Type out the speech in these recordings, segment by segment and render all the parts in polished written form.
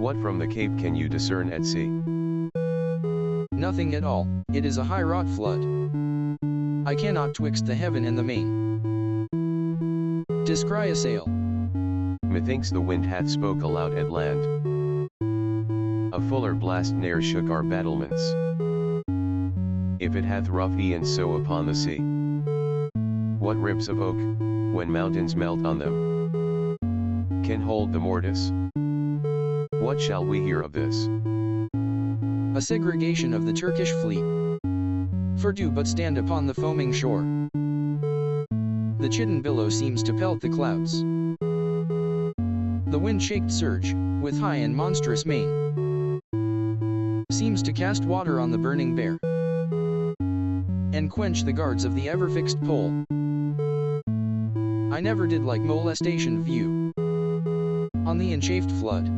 What from the cape can you discern at sea? Nothing at all, it is a high-wrought flood. I cannot twixt the heaven and the main. Descry a sail. Methinks the wind hath spoke aloud at land. A fuller blast ne'er shook our battlements. If it hath rough e'en so upon the sea. What ribs of oak, when mountains melt on them, can hold the mortise? What shall we hear of this? A segregation of the Turkish fleet. For do but stand upon the foaming shore. The chidden billow seems to pelt the clouds. The wind-shaked surge, with high and monstrous mane, seems to cast water on the burning bear, and quench the guards of the ever-fixed pole. I never did like molestation view on the enchafed flood.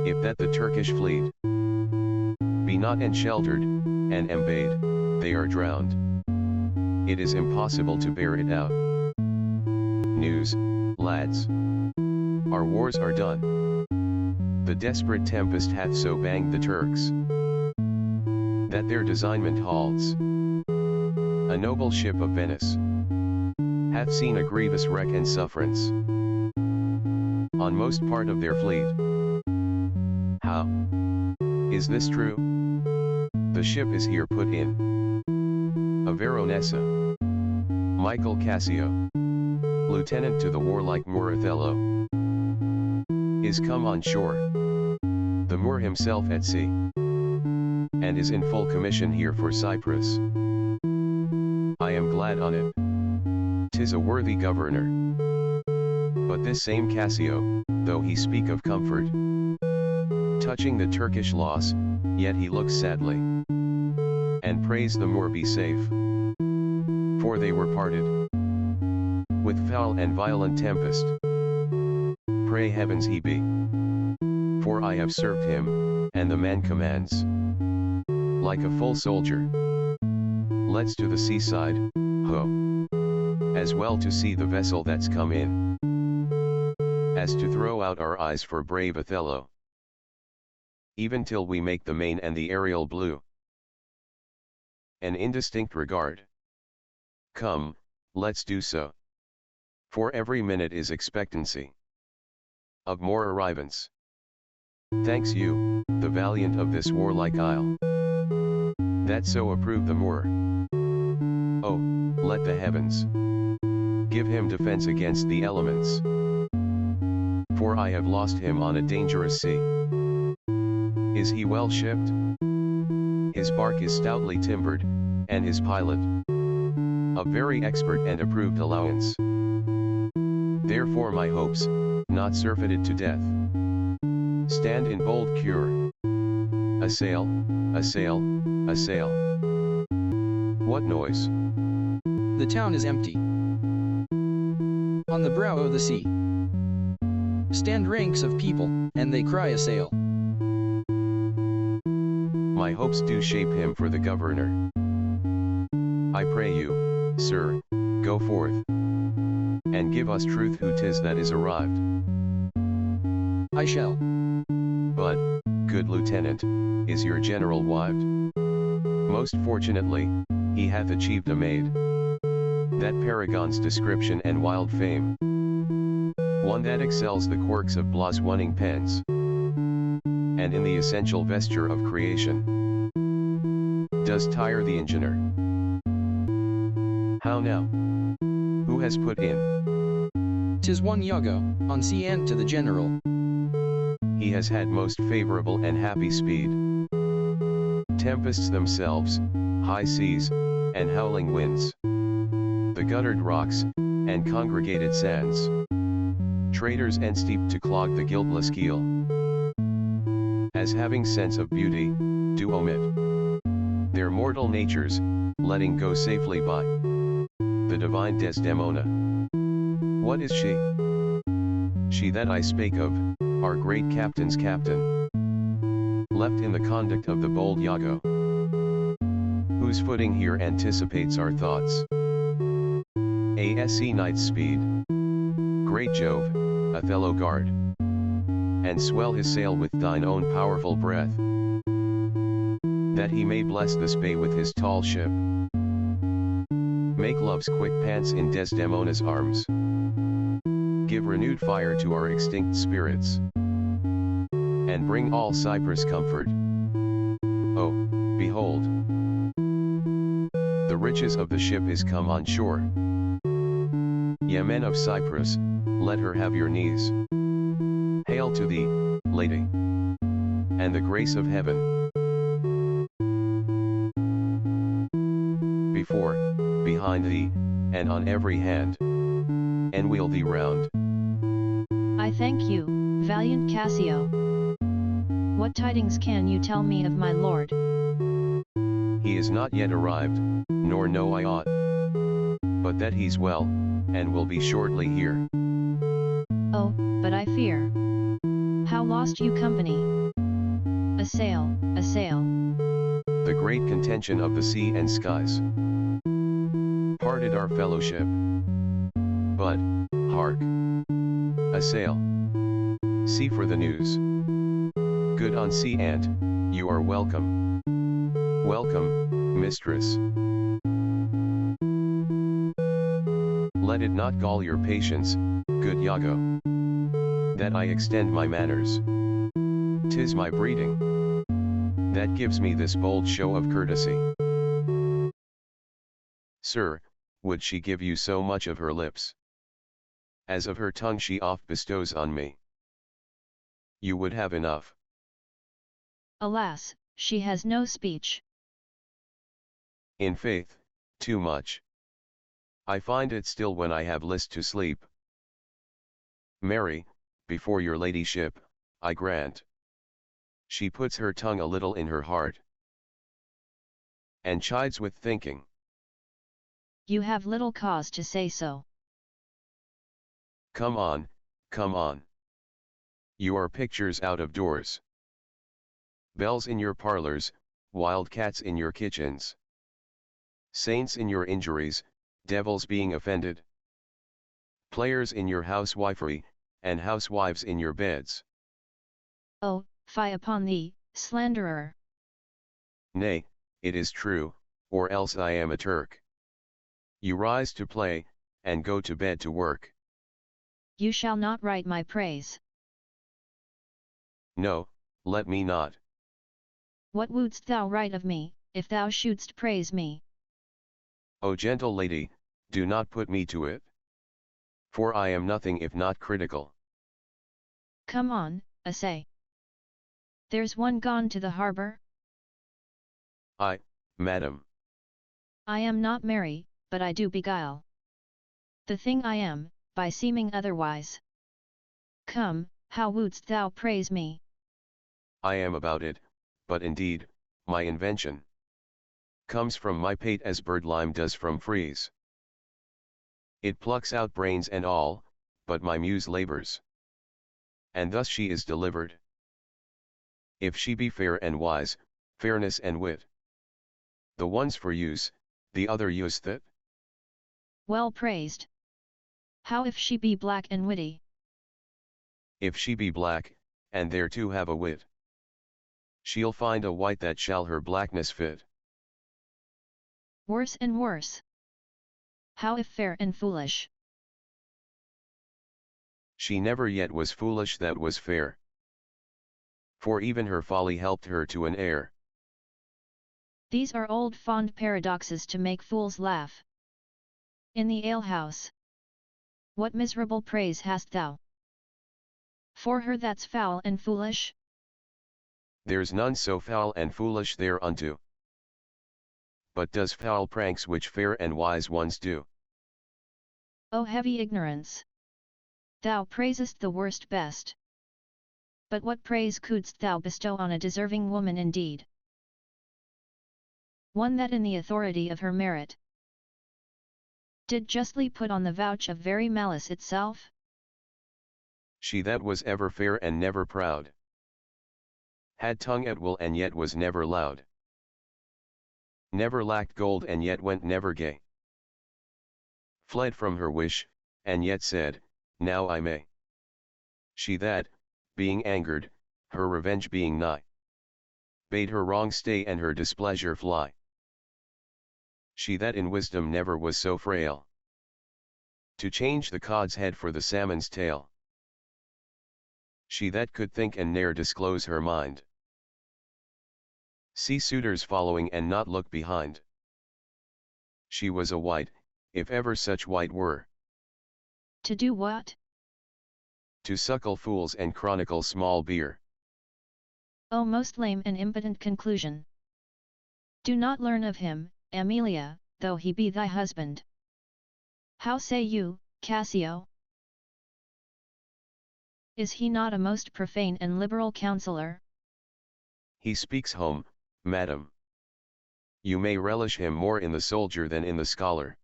If that the Turkish fleet be not ensheltered, and embayed, they are drowned. It is impossible to bear it out. News, lads. Our wars are done. The desperate tempest hath so banged the Turks, that their designment halts. A noble ship of Venice hath seen a grievous wreck and sufferance on most part of their fleet. How? Is this true? The ship is here put in. A Veronessa. Michael Cassio, lieutenant to the warlike Moor Othello, is come on shore. The Moor himself at sea, and is in full commission here for Cyprus. I am glad on it. 'Tis a worthy governor. But this same Cassio, though he speak of comfort touching the Turkish loss, yet he looks sadly, and prays the Moor be safe. For they were parted with foul and violent tempest. Pray heavens he be. For I have served him, and the man commands, like a full soldier. Let's to the seaside, ho! As well to see the vessel that's come in, as to throw out our eyes for brave Othello. Even till we make the main and the aerial blue an indistinct regard. Come, let's do so. For every minute is expectancy of more arrivance. Thanks you, the valiant of this warlike isle, that so approve the Moor. Oh, let the heavens give him defense against the elements. For I have lost him on a dangerous sea. Is he well shipped? His bark is stoutly timbered, and his pilot of very expert and approved allowance. Therefore my hopes, not surfeited to death, stand in bold cure. A sail, a sail, a sail. What noise? The town is empty. On the brow of the sea stand ranks of people, and they cry a sail. My hopes do shape him for the governor. I pray you, sir, go forth, and give us truth who 'tis that is arrived. I shall. But, good lieutenant, is your general wived? Most fortunately, he hath achieved a maid, that paragon's description and wild fame, one that excels the quirks of Blah's winning pens, and in the essential vesture of creation, does tire the engineer. How now? Who has put in? 'Tis one Iago, on sea and to the general. He has had most favorable and happy speed. Tempests themselves, high seas, and howling winds, the guttered rocks, and congregated sands, traders and steep to clog the guiltless keel, as having sense of beauty, do omit their mortal natures, letting go safely by the divine Desdemona. What is she? She that I spake of, our great captain's captain, left in the conduct of the bold Iago, whose footing here anticipates our thoughts. A sea night's speed. Great Jove, Othello guard. and swell his sail with thine own powerful breath, that he may bless this bay with his tall ship. Make love's quick pants in Desdemona's arms. Give renewed fire to our extinct spirits, and bring all Cyprus comfort. Oh, behold! The riches of the ship is come on shore. Ye men of Cyprus, let her have your knees. Hail to thee, lady, and the grace of heaven. Before, behind thee, and on every hand, and wheel thee round. I thank you, valiant Cassio. What tidings can you tell me of my lord? He is not yet arrived, nor know I aught, but that he's well, and will be shortly here. Oh, but I fear. How lost you company? A sail, a sail. The great contention of the sea and skies parted our fellowship. But, hark! A sail. See for the news. Good on sea, and you are welcome. Welcome, mistress. Let it not gall your patience, good Iago, that I extend my manners. 'Tis my breeding that gives me this bold show of courtesy. Sir, would she give you so much of her lips, as of her tongue she oft bestows on me? You would have enough. Alas, she has no speech. In faith, too much. I find it still when I have list to sleep. Marry, before your ladyship, I grant. She puts her tongue a little in her heart, and chides with thinking. You have little cause to say so. Come on, come on. You are pictures out of doors. Bells in your parlors, wild cats in your kitchens. Saints in your injuries, devils being offended. Players in your housewifery, and housewives in your beds. Oh, fie upon thee, slanderer! Nay, it is true, or else I am a Turk. You rise to play, and go to bed to work. You shall not write my praise. No, let me not. What wouldst thou write of me, if thou shouldst praise me? O gentle lady, do not put me to it. For I am nothing if not critical. Come on, essay. There's one gone to the harbour? Madam. I am not merry, but I do beguile the thing I am, by seeming otherwise. Come, how wouldst thou praise me? I am about it, but indeed, my invention comes from my pate as birdlime does from freeze. It plucks out brains and all, but my muse labours, and thus she is delivered. If she be fair and wise, fairness and wit, the one's for use, the other useth. Well praised. How if she be black and witty? If she be black, and thereto have a wit, she'll find a white that shall her blackness fit. Worse and worse. How if fair and foolish? She never yet was foolish that was fair, for even her folly helped her to an heir. These are old fond paradoxes to make fools laugh. In the alehouse, what miserable praise hast thou for her that's foul and foolish? There's none so foul and foolish thereunto, but does foul pranks which fair and wise ones do. O heavy ignorance! Thou praisest the worst best. But what praise couldst thou bestow on a deserving woman indeed? One that in the authority of her merit did justly put on the vouch of very malice itself? She that was ever fair and never proud, had tongue at will and yet was never loud, never lacked gold and yet went never gay, fled from her wish, and yet said, now I may. She that, being angered, her revenge being nigh, bade her wrong stay and her displeasure fly. She that in wisdom never was so frail, to change the cod's head for the salmon's tail. She that could think and ne'er disclose her mind, see suitors following and not look behind. She was a wight, if ever such wight were. To do what? To suckle fools and chronicle small beer. O most lame and impotent conclusion! Do not learn of him, Emilia, though he be thy husband. How say you, Cassio? Is he not a most profane and liberal counsellor? He speaks home, madam. You may relish him more in the soldier than in the scholar.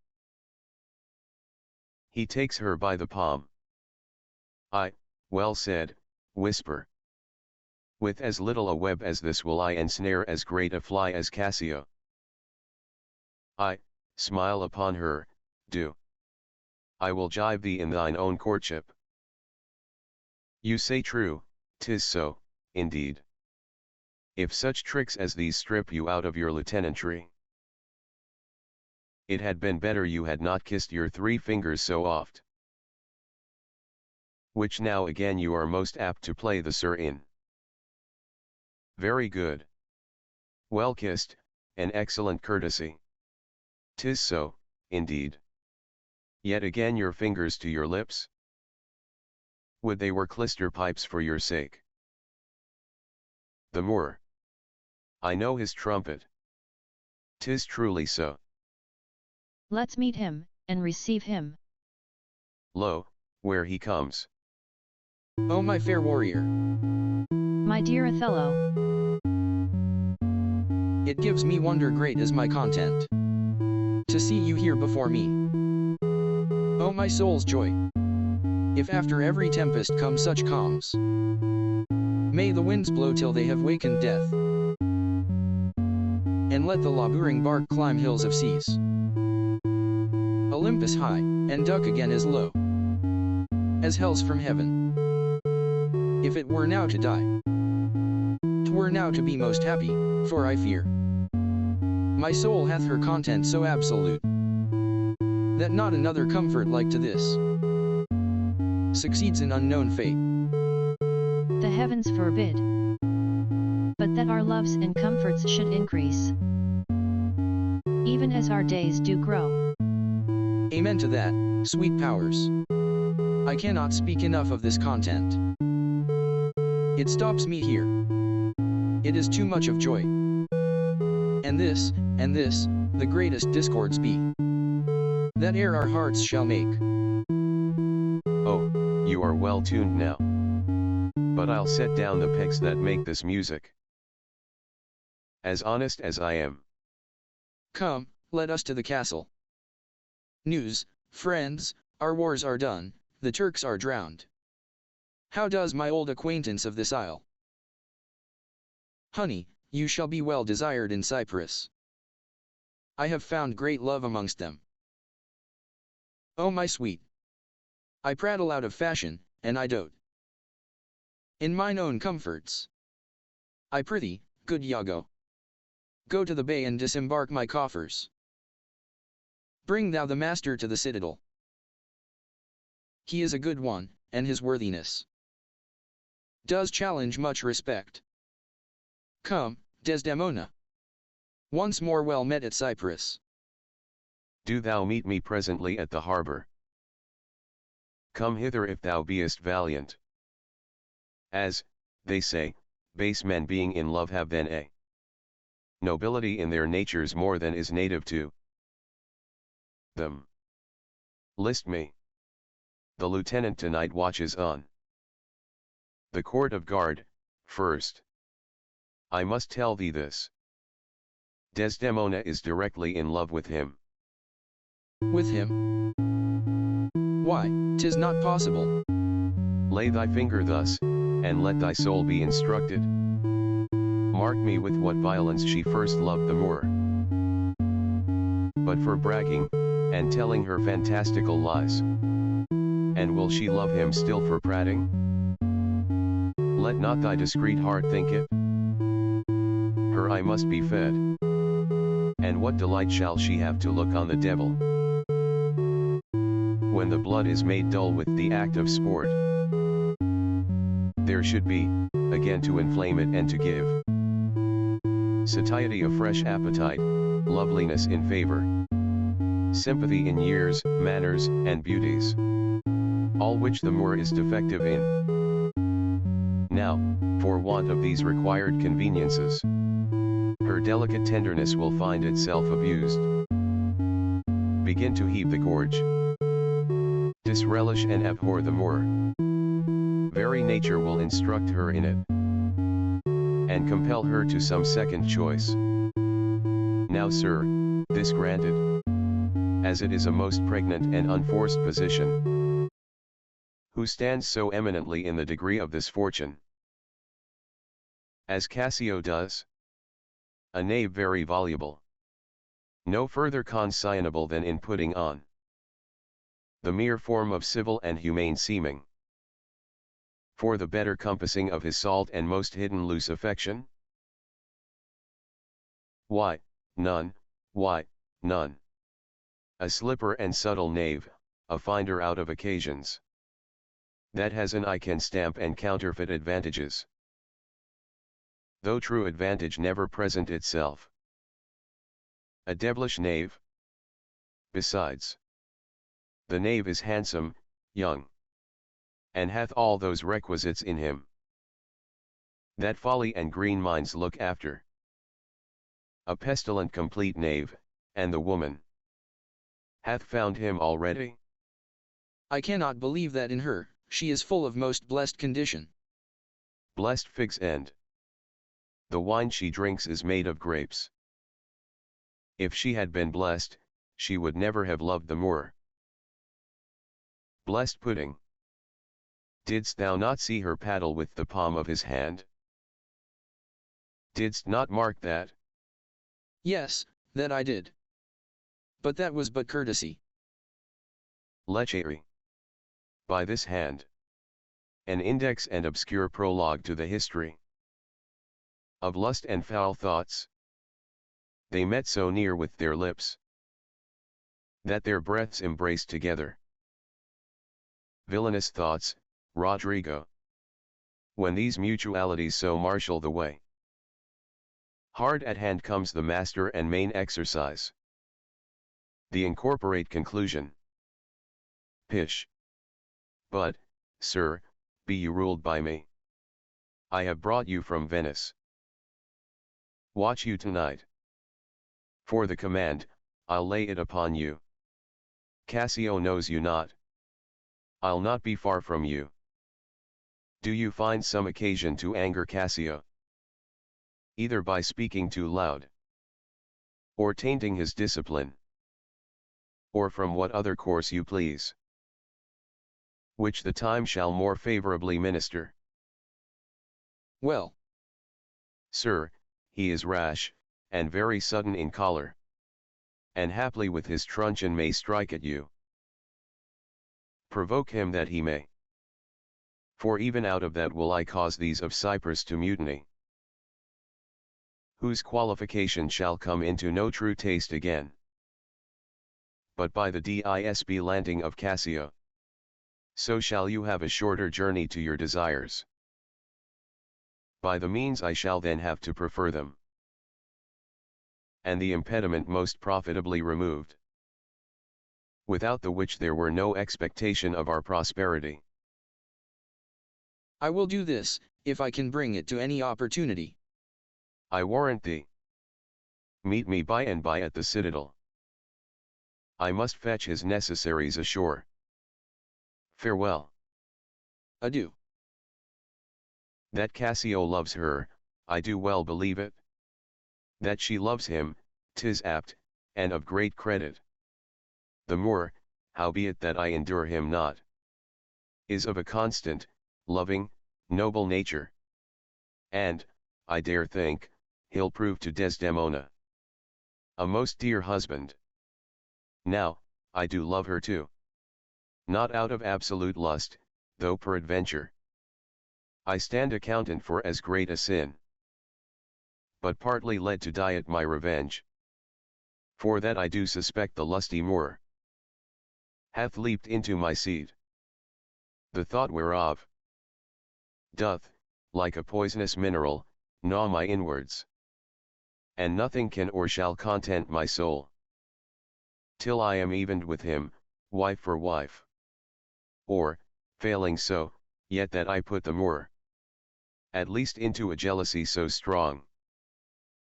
He takes her by the palm. Well said, whisper. With as little a web as this will I ensnare as great a fly as Cassio. Smile upon her, do. I will jibe thee in thine own courtship. You say true, 'tis so, indeed. If such tricks as these strip you out of your lieutenantry, it had been better you had not kissed your 3 fingers so oft, which now again you are most apt to play the sir in. Very good. Well kissed, an excellent courtesy. 'Tis so, indeed. Yet again your fingers to your lips? Would they were clyster pipes for your sake. The Moor. I know his trumpet. 'Tis truly so. Let's meet him, and receive him. Lo, where he comes. O my fair warrior! My dear Othello! It gives me wonder great is my content, to see you here before me. O my soul's joy! If after every tempest come such calms, may the winds blow till they have wakened death, and let the laboring bark climb hills of seas, Olympus high, and duck again as low as hell's from heaven. If it were now to die, 'twere now to be most happy, for I fear my soul hath her content so absolute, that not another comfort like to this succeeds in unknown fate. The heavens forbid! But that our loves and comforts should increase, even as our days do grow. Amen to that, sweet powers. I cannot speak enough of this content. It stops me here. It is too much of joy. And this, the greatest discords be, that e'er our hearts shall make. Oh, you are well tuned now. But I'll set down the pegs that make this music. As honest as I am. Come, let us to the castle. News, friends, our wars are done, the Turks are drowned. How does my old acquaintance of this isle? Honey, you shall be well desired in Cyprus. I have found great love amongst them. Oh my sweet! I prattle out of fashion, and I dote in mine own comforts. I prithee, good Iago, go to the bay and disembark my coffers. Bring thou the master to the citadel. He is a good one, and his worthiness does challenge much respect. Come, Desdemona. Once more well met at Cyprus. Do thou meet me presently at the harbour. Come hither if thou beest valiant. As, they say, base men being in love have then a nobility in their natures more than is native to them. List me. The lieutenant tonight watches on the court of guard, first. I must tell thee this. Desdemona is directly in love with him. With him? Why, 'tis not possible. Lay thy finger thus, and let thy soul be instructed. Mark me with what violence she first loved the Moor. But for bragging, and telling her fantastical lies. And will she love him still for prating? Let not thy discreet heart think it. Her eye must be fed. And what delight shall she have to look on the devil? When the blood is made dull with the act of sport, there should be, again to inflame it and to give satiety of fresh appetite, loveliness in favor, sympathy in years, manners, and beauties, all which the Moor is defective in. Now, for want of these required conveniences, her delicate tenderness will find itself abused. Begin to heave the gorge. Disrelish and abhor the Moor. Very nature will instruct her in it, and compel her to some second choice. Now, sir, this granted, as it is a most pregnant and unforced position. Who stands so eminently in the degree of this fortune? As Cassio does? A knave very voluble. No further consignable than in putting on the mere form of civil and humane seeming, for the better compassing of his salt and most hidden loose affection? Why, none, a slipper and subtle knave, a finder out of occasions, that has an eye can stamp and counterfeit advantages, though true advantage never present itself. A devilish knave? Besides, the knave is handsome, young, and hath all those requisites in him that folly and green minds look after. A pestilent complete knave, and the woman hath found him already. I cannot believe that in her, she is full of most blessed condition. Blessed fig's end. The wine she drinks is made of grapes. If she had been blessed, she would never have loved the Moor. Blessed pudding. Didst thou not see her paddle with the palm of his hand? Didst not mark that? Yes, that I did. But that was but courtesy. Lechery. By this hand. An index and obscure prologue to the history of lust and foul thoughts. They met so near with their lips that their breaths embraced together. Villainous thoughts, Roderigo. When these mutualities so marshal the way, hard at hand comes the master and main exercise, the incorporate conclusion. Pish. But, sir, be you ruled by me. I have brought you from Venice. Watch you tonight. For the command, I'll lay it upon you. Cassio knows you not. I'll not be far from you. Do you find some occasion to anger Cassio? Either by speaking too loud, or tainting his discipline, or from what other course you please, which the time shall more favorably minister. Well, sir, he is rash, and very sudden in choler, and haply with his truncheon may strike at you. Provoke him that he may. For even out of that will I cause these of Cyprus to mutiny, whose qualification shall come into no true taste again, but by the disb landing of Cassio. So shall you have a shorter journey to your desires. By the means I shall then have to prefer them, and the impediment most profitably removed, without the which there were no expectation of our prosperity. I will do this, if I can bring it to any opportunity. I warrant thee. Meet me by and by at the citadel. I must fetch his necessaries ashore. Farewell. Adieu. That Cassio loves her, I do well believe it. That she loves him, 'tis apt, and of great credit. The more, howbeit that I endure him not, is of a constant, loving, noble nature. And, I dare think, he'll prove to Desdemona a most dear husband. Now, I do love her too. Not out of absolute lust, though peradventure I stand accountant for as great a sin, but partly led to diet my revenge. For that I do suspect the lusty Moor hath leaped into my seed, the thought whereof doth, like a poisonous mineral, gnaw my inwards, and nothing can or shall content my soul, till I am evened with him, wife for wife. Or, failing so, yet that I put the Moor at least into a jealousy so strong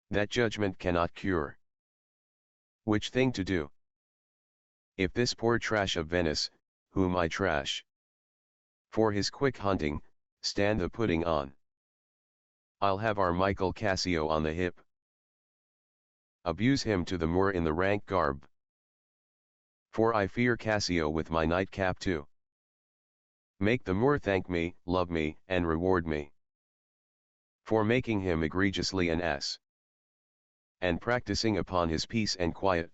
that judgment cannot cure. Which thing to do? If this poor trash of Venice, whom I trash for his quick hunting, stand the putting on, I'll have our Michael Cassio on the hip, abuse him to the Moor in the rank garb. For I fear Cassio with my nightcap too. Make the Moor thank me, love me, and reward me for making him egregiously an ass, and practicing upon his peace and quiet,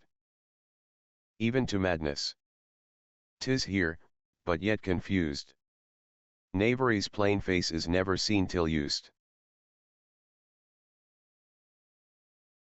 even to madness. 'Tis here, but yet confused. Knavery's plain face is never seen till used.